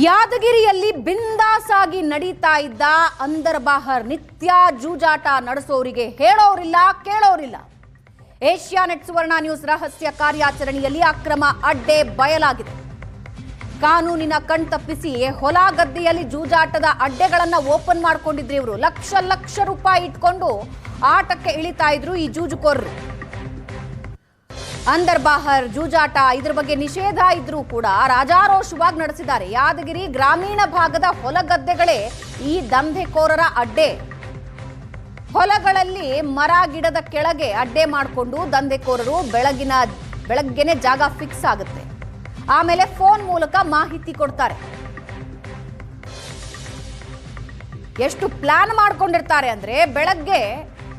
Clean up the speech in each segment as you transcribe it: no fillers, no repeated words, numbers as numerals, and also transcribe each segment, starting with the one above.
ಯಾದಗಿರಿಯಲ್ಲಿ ಬಿಂದಾಸಾಗಿ ನಡೀತಾ ಇದ್ದ ಅಂದರ್ ಬಾಹರ್ ನಿತ್ಯ ಜೂಜಾಟ ನಡೆಸೋರಿಗೆ ಹೇಳೋರಿಲ್ಲ ಕೇಳೋರಿಲ್ಲ. ಏಷ್ಯಾನೆಟ್ ಸುವರ್ಣ ನ್ಯೂಸ್ ರಹಸ್ಯ ಕಾರ್ಯಾಚರಣೆಯಲ್ಲಿ ಅಕ್ರಮ ಅಡ್ಡೆ ಬಯಲಾಗಿದೆ. ಕಾನೂನಿನ ಕಣ್ತಪ್ಪಿಸಿ ಹೊಲ ಗದ್ದೆಯಲ್ಲಿ ಜೂಜಾಟದ ಅಡ್ಡೆಗಳನ್ನ ಓಪನ್ ಮಾಡ್ಕೊಂಡಿದ್ರು ಇವರು. ಲಕ್ಷ ಲಕ್ಷ ರೂಪಾಯಿ ಇಟ್ಕೊಂಡು ಆಟಕ್ಕೆ ಇಳಿತಾ ಇದ್ರು ಈ ಜೂಜುಕೋರರು. ಅಂದರ್ ಬಾಹರ್ ಜೂಜಾಟ ಇದರ ಬಗ್ಗೆ ನಿಷೇಧ ಇದ್ರೂ ಕೂಡ ರಾಜಾರೋಷವಾಗಿ ನಡೆಸಿದ್ದಾರೆ. ಯಾದಗಿರಿ ಗ್ರಾಮೀಣ ಭಾಗದ ಹೊಲಗದ್ದೆಗಳೇ ಈ ದಂಧೆಕೋರರ ಅಡ್ಡೆ. ಹೊಲಗಳಲ್ಲಿ ಮರ ಗಿಡದ ಕೆಳಗೆ ಅಡ್ಡೆ ಮಾಡಿಕೊಂಡು ದಂಧೆಕೋರರು ಬೆಳಗ್ಗೆನೆ ಜಾಗ ಫಿಕ್ಸ್ ಆಗುತ್ತೆ. ಆಮೇಲೆ ಫೋನ್ ಮೂಲಕ ಮಾಹಿತಿ ಕೊಡ್ತಾರೆ. ಎಷ್ಟು ಪ್ಲಾನ್ ಮಾಡ್ಕೊಂಡಿರ್ತಾರೆ ಅಂದ್ರೆ ಬೆಳಗ್ಗೆ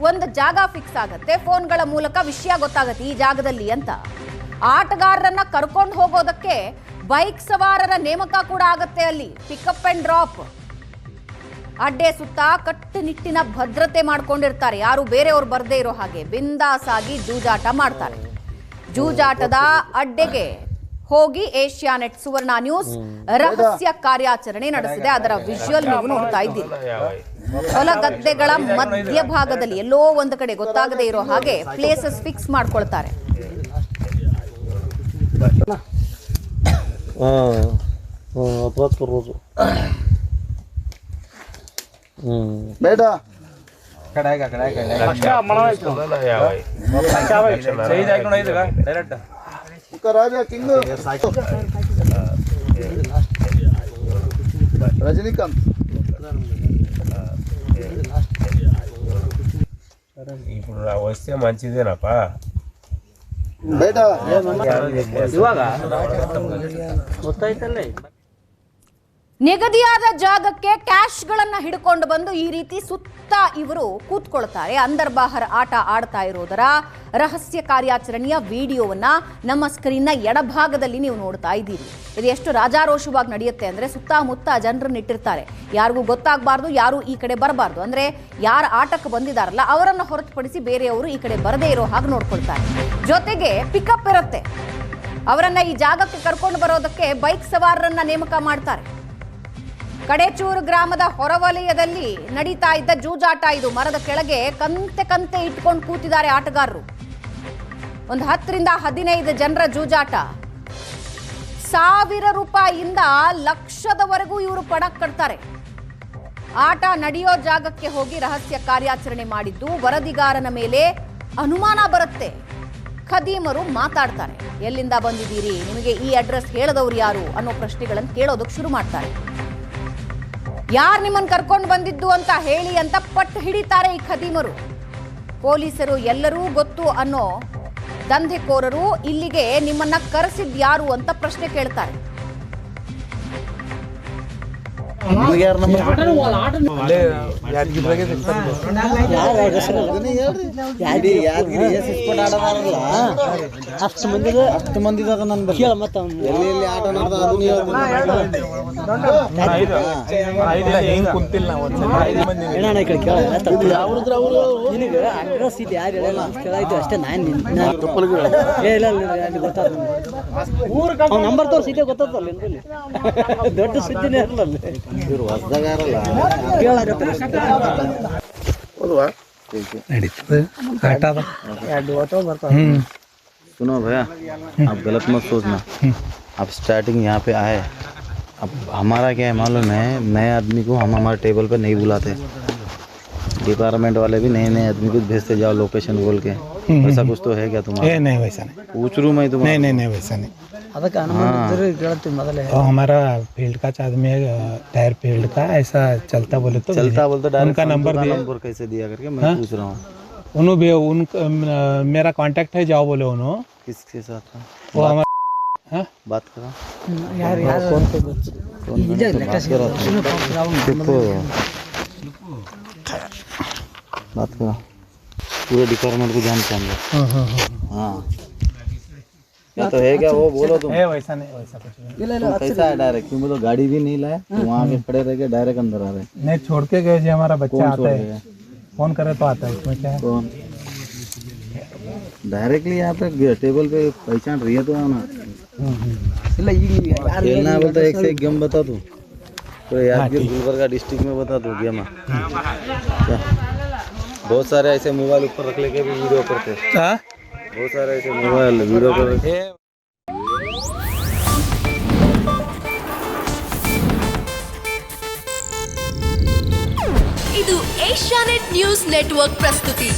ಒಂದು ಜಾಗ ಫಿಕ್ಸ್ ಆಗುತ್ತೆ, ಫೋನ್ಗಳ ಮೂಲಕ ವಿಷಯ ಗೊತ್ತಾಗುತ್ತೆ ಈ ಜಾಗದಲ್ಲಿ ಅಂತ. ಆಟಗಾರರನ್ನ ಕರ್ಕೊಂಡು ಹೋಗೋದಕ್ಕೆ ಬೈಕ್ ಸವಾರರ ನೇಮಕ ಕೂಡ ಆಗುತ್ತೆ. ಅಲ್ಲಿ ಪಿಕಪ್ ಅಂಡ್ ಡ್ರಾಪ್. ಅಡ್ಡೆ ಸುತ್ತ ಕಟ್ಟುನಿಟ್ಟಿನ ಭದ್ರತೆ ಮಾಡ್ಕೊಂಡಿರ್ತಾರೆ. ಯಾರು ಬೇರೆಯವರು ಬರದೇ ಇರೋ ಹಾಗೆ ಬಿಂದಾಸಾಗಿ ಜೂಜಾಟ ಮಾಡ್ತಾರೆ. ಜೂಜಾಟದ ಅಡ್ಡೆಗೆ ಹೋಗಿ ಏಷ್ಯಾನೆಟ್ ಸುವರ್ಣ ನ್ಯೂಸ್ ರಹಸ್ಯ ಕಾರ್ಯಾಚರಣೆ ನಡೆಸಿದೆ. ಅದರ ವಿಜುವಲ್ ನೀವು ನೋಡ್ತಾ ಇದ್ದೀರಿ. ಹೊಲಗದ್ದೆಗಳ ಮಧ್ಯಭಾಗದಲ್ಲಿ ಎಲ್ಲೋ ಒಂದು ಕಡೆ ಗೊತ್ತಾಗದೇ ಇರೋ ಹಾಗೆ ಪ್ಲೇಸಸ್ ಫಿಕ್ಸ್ ಮಾಡ್ಕೊಳ್ತಾರೆ. రజనీకాంత్ ఇప్పుడు వస్తే మంచిదేనప్పా. బయట ನಿಗದಿಯಾದ ಜಾಗಕ್ಕೆ ಕ್ಯಾಶ್ಗಳನ್ನ ಹಿಡ್ಕೊಂಡು ಬಂದು ಈ ರೀತಿ ಸುತ್ತ ಇವರು ಕೂತ್ಕೊಳ್ತಾರೆ. ಅಂದರ್ ಬಾಹರ್ ಆಟ ಆಡ್ತಾ ಇರೋದರ ರಹಸ್ಯ ಕಾರ್ಯಾಚರಣೆಯ ವಿಡಿಯೋವನ್ನ ನಮ್ಮ ಸ್ಕ್ರೀನ್ನ ಎಡಭಾಗದಲ್ಲಿ ನೀವು ನೋಡ್ತಾ ಇದ್ದೀರಿ. ಇದು ಎಷ್ಟು ರಾಜಾರೋಷವಾಗಿ ನಡೆಯುತ್ತೆ ಅಂದ್ರೆ ಸುತ್ತಮುತ್ತ ಜನರನ್ನ ಇಟ್ಟಿರ್ತಾರೆ. ಯಾರಿಗೂ ಗೊತ್ತಾಗಬಾರ್ದು, ಯಾರು ಈ ಕಡೆ ಬರಬಾರ್ದು. ಅಂದ್ರೆ ಯಾರು ಆಟಕ್ಕೆ ಬಂದಿದಾರಲ್ಲ ಅವರನ್ನು ಹೊರತುಪಡಿಸಿ ಬೇರೆಯವರು ಈ ಕಡೆ ಬರದೇ ಇರೋ ಹಾಗೆ ನೋಡ್ಕೊಳ್ತಾರೆ. ಜೊತೆಗೆ ಪಿಕಪ್ ಇರುತ್ತೆ. ಅವರನ್ನ ಈ ಜಾಗಕ್ಕೆ ಕರ್ಕೊಂಡು ಬರೋದಕ್ಕೆ ಬೈಕ್ ಸವಾರರನ್ನ ನೇಮಕ ಮಾಡ್ತಾರೆ. ಕಡೇಚೂರು ಗ್ರಾಮದ ಹೊರವಲಯದಲ್ಲಿ ನಡೀತಾ ಇದ್ದ ಜೂಜಾಟ ಇದು. ಮರದ ಕೆಳಗೆ ಕಂತೆ ಇಟ್ಕೊಂಡು ಕೂತಿದ್ದಾರೆ ಆಟಗಾರರು. ಒಂದು 10 ರಿಂದ 15 ಜನರ ಜೂಜಾಟ. 1000 ರೂಪಾಯಿಯಿಂದ ಲಕ್ಷದವರೆಗೂ ಇವರು ಪಣ ಕಟ್ತಾರೆ. ಆಟ ನಡೆಯೋ ಜಾಗಕ್ಕೆ ಹೋಗಿ ರಹಸ್ಯ ಕಾರ್ಯಾಚರಣೆ ಮಾಡಿದ್ದು ವರದಿಗಾರನ ಮೇಲೆ ಅನುಮಾನ ಬರುತ್ತೆ. ಖದೀಮರು ಮಾತಾಡ್ತಾರೆ. ಎಲ್ಲಿಂದ ಬಂದಿದ್ದೀರಿ, ನಿಮಗೆ ಈ ಅಡ್ರೆಸ್ ಹೇಳದವ್ರು ಯಾರು ಅನ್ನೋ ಪ್ರಶ್ನೆಗಳನ್ನು ಕೇಳೋದಕ್ಕೆ ಶುರು ಮಾಡ್ತಾರೆ. ಯಾರು ನಿಮ್ಮನ್ನು ಕರ್ಕೊಂಡು ಬಂದಿದ್ದು ಅಂತ ಹೇಳಿ ಅಂತ ಪಟ್ಟು ಹಿಡಿತಾರೆ ಈ ಖದೀಮರು. ಪೊಲೀಸರು ಎಲ್ಲರೂ ಗೊತ್ತು ಅನ್ನೋ ದಂಧೆಕೋರರು ಇಲ್ಲಿಗೆ ನಿಮ್ಮನ್ನ ಕರೆಸಿದ್ ಯಾರು ಅಂತ ಪ್ರಶ್ನೆ ಕೇಳ್ತಾರೆ. ಅಷ್ಟು ಮಂದಿ ನಂಬರ್ ತೋರಿಸಿದ್ದೆ ಗೊತ್ತಲ್ಲ ದೊಡ್ಡ ಸುದ್ದಿನೇ ಇರಲ್ಲ. सुनो भैया, आप गलत मत सोचना. आप स्टार्टिंग यहाँ पे आए, अब हमारा क्या है मालूम है, नए आदमी को हम हमारे टेबल पे नहीं बुलाते. डिपार्टमेंट वाले भी नए आदमी को भेजते जाओ लोकेशन बोल के. ऐसा कुछ तो है क्या तुम्हारा? नहीं वैसा नहीं. पूछ रू मैं तुम्हारा. नहीं वैसा नहीं. हमारा फील्ड का आदमी है, टायर फील्ड का. ऐसा चलता बोले तो उनका नंबर कैसे दिया करके मैं पूछ रहा हूँ. मेरा कांटेक्ट है, जाओ बोले उन्होंने. किसके साथ वो हमारा बात करो यार बात करो. पूरे डिपार्टमेंट को जानते हैं हम लोग. हाँ या तो है क्या वो बोलो तुम. वैसा नहीं, वैसा कुछ नहीं. कैसा है डायरेक्ट? क्यों बोलो गाड़ी भी नहीं लाए तो वहाँ के खड़े रह के डायरेक्ट अंदर आ रहे. नहीं छोड़ के गए जी. हमारा बच्चा आता है, फोन करे तो आता है. इसमें क्या है? कौन डायरेक्टली यहाँ पे टेबल पे पहचान रही है तो आना. खेलना बोलता है, एक से एक गेम बता दूँ, पूरे यादगीर गुलबर्गा डिस्ट्रिक्ट में बता दूँ गेम क्या? बहुत सारे ऐसे मोबाइल ऊपर रख लेके भी वीडियो करते हैं, हाँ बहुत सारे ऐसे मोबाइल वीडियो कर ಇದು ಏಷ್ಯಾನೆಟ್ ನ್ಯೂಸ್ ನೆಟ್ವರ್ಕ್ ಪ್ರಸ್ತುತಿ.